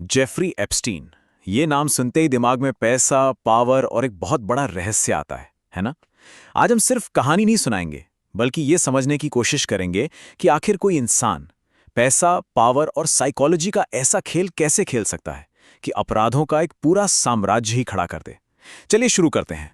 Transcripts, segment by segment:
Jeffrey Epstein. ये नाम सुनते ही दिमाग में पैसा, पावर और एक बहुत बड़ा रहस्य आता है ना? आज हम सिर्फ कहानी नहीं सुनाएंगे, बल्कि ये समझने की कोशिश करेंगे कि आखिर कोई इंसान पैसा, पावर और साइकोलॉजी का ऐसा खेल कैसे खेल सकता है कि अपराधों का एक पूरा साम्राज्य ही खड़ा कर दे। चलिए शुरू करते हैं।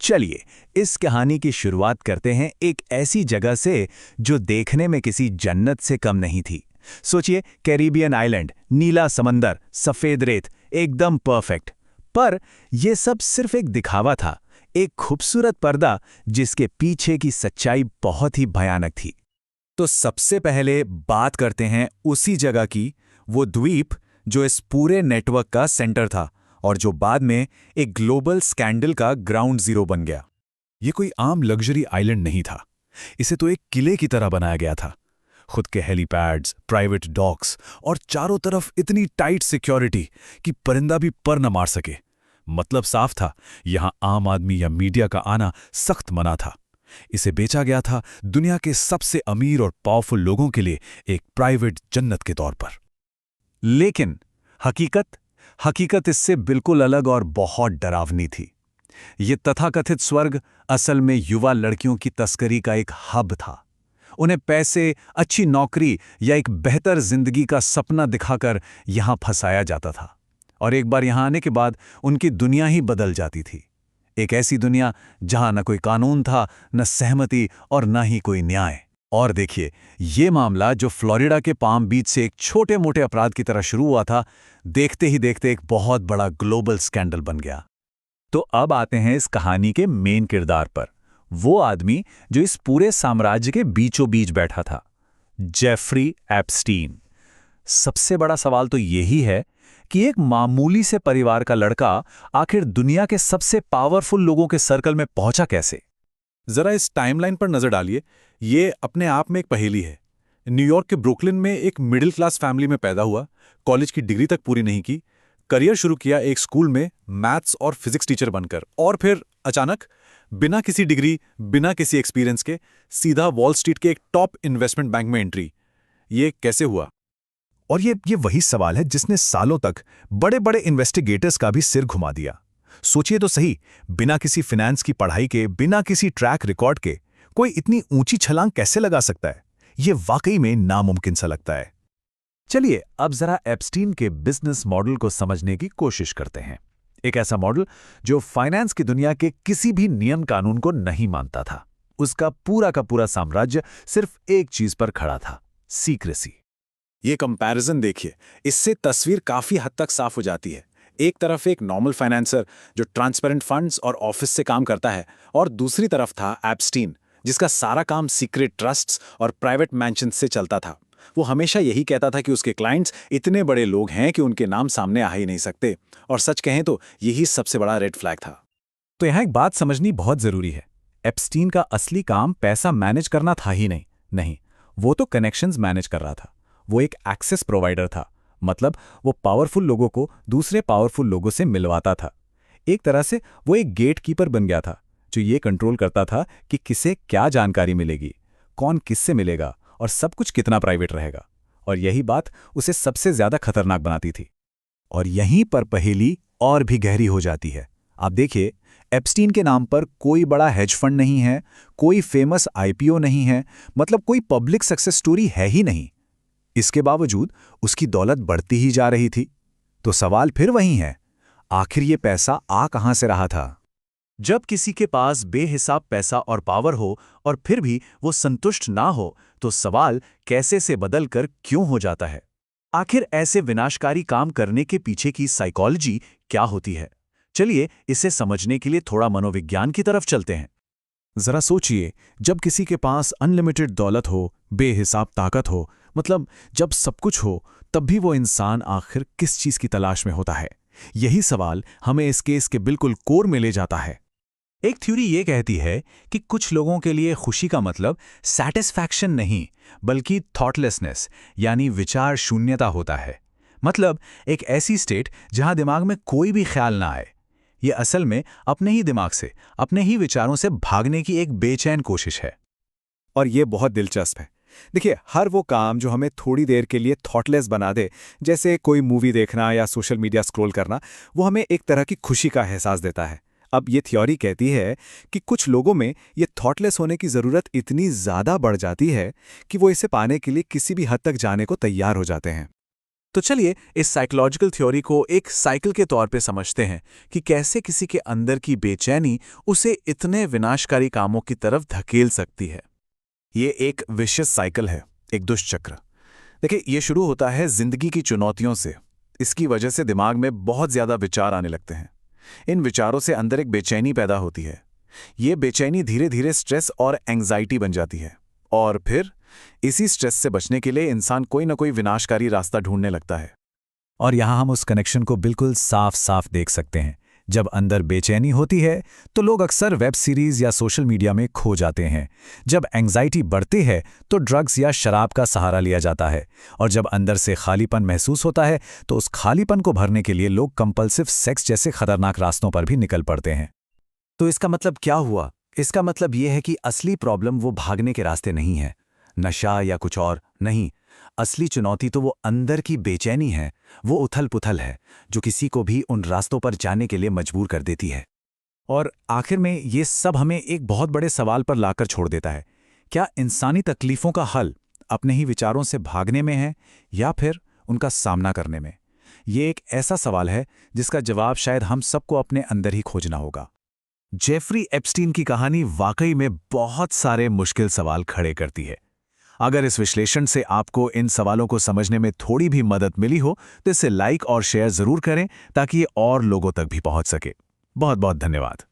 चलिए इस कहानी की शुरुआत करते हैं एक ऐसी जगह से जो देखने में किसी जन्नत से कम नहीं थी। सोचिए, कैरिबियन आइलैंड, नीला समंदर, सफेद रेत, एकदम परफेक्ट। पर यह सब सिर्फ एक दिखावा था, एक खूबसूरत पर्दा जिसके पीछे की सच्चाई बहुत ही भयानक थी। तो सबसे पहले बात करते हैं उसी जगह की, वो द्वीप जो इस पूरे नेटवर्क का सेंटर था और जो बाद में एक ग्लोबल स्कैंडल का ग्राउंड जीरो बन गया। ये कोई आम लग्जरी आइलैंड नहीं था, इसे तो एक किले की तरह बनाया गया था। खुद के हेलीपैड्स, प्राइवेट डॉक्स और चारों तरफ इतनी टाइट सिक्योरिटी कि परिंदा भी पर न मार सके। मतलब साफ था, यहां आम आदमी या मीडिया का आना सख्त मना था। इसे बेचा गया था दुनिया के सबसे अमीर और पावरफुल लोगों के लिए एक प्राइवेट जन्नत के तौर पर। लेकिन हकीकत इससे बिल्कुल अलग और बहुत डरावनी थी। ये तथाकथित स्वर्ग असल में युवा लड़कियों की तस्करी का एक हब था। उन्हें पैसे, अच्छी नौकरी या एक बेहतर जिंदगी का सपना दिखाकर यहां फंसाया जाता था, और एक बार यहां आने के बाद उनकी दुनिया ही बदल जाती थी। एक ऐसी दुनिया जहां न कोई कानून था, न सहमति और न ही कोई न्याय। और देखिए, ये मामला जो फ्लोरिडा के पाम बीच से एक छोटे मोटे अपराध की तरह शुरू हुआ था, देखते ही देखते एक बहुत बड़ा ग्लोबल स्कैंडल बन गया। तो अब आते हैं इस कहानी के मेन किरदार पर, वो आदमी जो इस पूरे साम्राज्य के बीचों बीच बैठा था, जेफरी एप्स्टीन। सबसे बड़ा सवाल तो यही है कि एक मामूली से परिवार का लड़का आखिर दुनिया के सबसे पावरफुल लोगों के सर्कल में पहुंचा कैसे? जरा इस टाइमलाइन पर नजर डालिए। ये अपने आप में एक पहेली है। न्यूयॉर्क के ब्रुकलिन में एक मिडिल क्लास फैमिली में पैदा हुआ, कॉलेज की डिग्री तक पूरी नहीं की, करियर शुरू किया एक स्कूल में मैथ्स और फिजिक्स टीचर बनकर, और फिर अचानक बिना किसी डिग्री, बिना किसी एक्सपीरियंस के सीधा वॉल स्ट्रीट के एक टॉप इन्वेस्टमेंट बैंक में एंट्री। ये कैसे हुआ? और ये वही सवाल है जिसने सालों तक बड़े बड़े इन्वेस्टिगेटर्स का भी सिर घुमा दिया। सोचिए तो सही, बिना किसी फाइनेंस की पढ़ाई के, बिना किसी ट्रैक रिकॉर्ड के कोई इतनी ऊंची छलांग कैसे लगा सकता है? ये वाकई में नामुमकिन सा लगता है। चलिए अब जरा एप्स्टीन के बिजनेस मॉडल को समझने की कोशिश करते हैं। एक ऐसा मॉडल जो फाइनेंस की दुनिया के किसी भी नियम कानून को नहीं मानता था। उसका पूरा का पूरा साम्राज्य सिर्फ एक चीज पर खड़ा था, सीक्रेसी। ये कंपैरिजन देखिए, इससे तस्वीर काफी हद तक साफ हो जाती है। एक तरफ एक नॉर्मल फाइनेंसर जो ट्रांसपेरेंट फंड्स और ऑफिस से काम करता है, और दूसरी तरफ था एप्स्टीन जिसका सारा काम सीक्रेट ट्रस्ट्स और प्राइवेट मैंशंस से चलता था। वो हमेशा यही कहता था कि उसके क्लाइंट्स इतने बड़े लोग हैं कि उनके नाम सामने आ ही नहीं सकते, और सच कहें तो यही सबसे बड़ा रेड फ्लैग था। तो यहां एक बात समझनी बहुत जरूरी है। एप्स्टीन का असली काम पैसा मैनेज करना था ही नहीं, वो तो कनेक्शंस मैनेज कर रहा था। वो एक एक्सेस प्रोवाइडर था, मतलब वो पावरफुल लोगों को दूसरे पावरफुल लोगों से मिलवाता था। एक तरह से वो एक गेट कीपर बन गया था, जो ये कंट्रोल करता था कि किसे क्या जानकारी मिलेगी, कौन किससे मिलेगा, और सब कुछ कितना प्राइवेट रहेगा। और यही बात उसे सबसे ज्यादा खतरनाक बनाती थी। और यहीं पर पहेली और भी गहरी हो जाती है। आप देखिए, एप्स्टीन के नाम पर कोई बड़ा हेज फंड नहीं है, कोई फेमस आईपीओ नहीं है, मतलब कोई पब्लिक सक्सेस स्टोरी है ही नहीं। इसके बावजूद उसकी दौलत बढ़ती ही जा रही थी। तो सवाल फिर वही है, आखिर ये पैसा आ कहां से रहा था? जब किसी के पास बेहिसाब पैसा और पावर हो और फिर भी वो संतुष्ट ना हो, तो सवाल कैसे से बदलकर क्यों हो जाता है। आखिर ऐसे विनाशकारी काम करने के पीछे की साइकोलॉजी क्या होती है? चलिए इसे समझने के लिए थोड़ा मनोविज्ञान की तरफ चलते हैं। जरा सोचिए, जब किसी के पास अनलिमिटेड दौलत हो, बेहिसाब ताकत हो, मतलब जब सब कुछ हो, तब भी वो इंसान आखिर किस चीज की तलाश में होता है? यही सवाल हमें इस केस के बिल्कुल कोर में ले जाता है। एक थ्योरी ये कहती है कि कुछ लोगों के लिए खुशी का मतलब सैटिस्फैक्शन नहीं, बल्कि थॉटलेसनेस यानी विचार शून्यता होता है। मतलब एक ऐसी स्टेट जहां दिमाग में कोई भी ख्याल ना आए। ये असल में अपने ही दिमाग से, अपने ही विचारों से भागने की एक बेचैन कोशिश है। और ये बहुत दिलचस्प है, देखिए, हर वो काम जो हमें थोड़ी देर के लिए थॉटलेस बना दे, जैसे कोई मूवी देखना या सोशल मीडिया स्क्रॉल करना, वो हमें एक तरह की खुशी का एहसास देता है। अब ये थ्योरी कहती है कि कुछ लोगों में ये थॉटलेस होने की ज़रूरत इतनी ज़्यादा बढ़ जाती है कि वो इसे पाने के लिए किसी भी हद तक जाने को तैयार हो जाते हैं। तो चलिए इस साइकोलॉजिकल थ्योरी को एक साइकिल के तौर पे समझते हैं कि कैसे किसी के अंदर की बेचैनी उसे इतने विनाशकारी कामों की तरफ धकेल सकती है। ये एक विशियस साइकिल है, एक दुष्चक्र। देखिए, ये शुरू होता है जिंदगी की चुनौतियों से। इसकी वजह से दिमाग में बहुत ज़्यादा विचार आने लगते हैं। इन विचारों से अंदर एक बेचैनी पैदा होती है। ये बेचैनी धीरे धीरे स्ट्रेस और एंग्जाइटी बन जाती है, और फिर इसी स्ट्रेस से बचने के लिए इंसान कोई ना कोई विनाशकारी रास्ता ढूंढने लगता है। और यहाँ हम उस कनेक्शन को बिल्कुल साफ साफ देख सकते हैं। जब अंदर बेचैनी होती है तो लोग अक्सर वेब सीरीज या सोशल मीडिया में खो जाते हैं। जब एंग्जाइटी बढ़ती है तो ड्रग्स या शराब का सहारा लिया जाता है। और जब अंदर से खालीपन महसूस होता है तो उस खालीपन को भरने के लिए लोग कंपल्सिव सेक्स जैसे खतरनाक रास्तों पर भी निकल पड़ते हैं। तो इसका मतलब क्या हुआ? इसका मतलब यह है कि असली प्रॉब्लम वो भागने के रास्ते नहीं है, नशा या कुछ और नहीं। असली चुनौती तो वो अंदर की बेचैनी है, वो उथल पुथल है जो किसी को भी उन रास्तों पर जाने के लिए मजबूर कर देती है। और आखिर में ये सब हमें एक बहुत बड़े सवाल पर लाकर छोड़ देता है। क्या इंसानी तकलीफों का हल अपने ही विचारों से भागने में है या फिर उनका सामना करने में? ये एक ऐसा सवाल है जिसका जवाब शायद हम सबको अपने अंदर ही खोजना होगा। जेफरी एप्स्टीन की कहानी वाकई में बहुत सारे मुश्किल सवाल खड़े करती है। अगर इस विश्लेषण से आपको इन सवालों को समझने में थोड़ी भी मदद मिली हो तो इसे लाइक और शेयर जरूर करें ताकि ये और लोगों तक भी पहुंच सके। बहुत बहुत धन्यवाद।